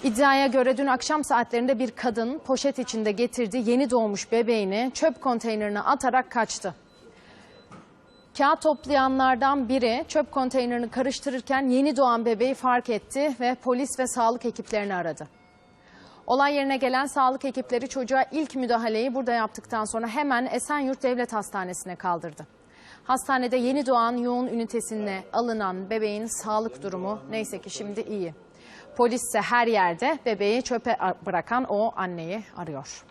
İddiaya göre dün akşam saatlerinde bir kadın poşet içinde getirdiği yeni doğmuş bebeğini çöp konteynerine atarak kaçtı. Kağıt toplayanlardan biri çöp konteynerini karıştırırken yeni doğan bebeği fark etti ve polis ve sağlık ekiplerini aradı. Olay yerine gelen sağlık ekipleri çocuğa ilk müdahaleyi burada yaptıktan sonra hemen Esenyurt Devlet Hastanesi'ne kaldırdı. Hastanede yeni doğan yoğun ünitesine alınan bebeğin sağlık durumu neyse ki şimdi iyi. Polis ise her yerde bebeği çöpe bırakan o anneyi arıyor.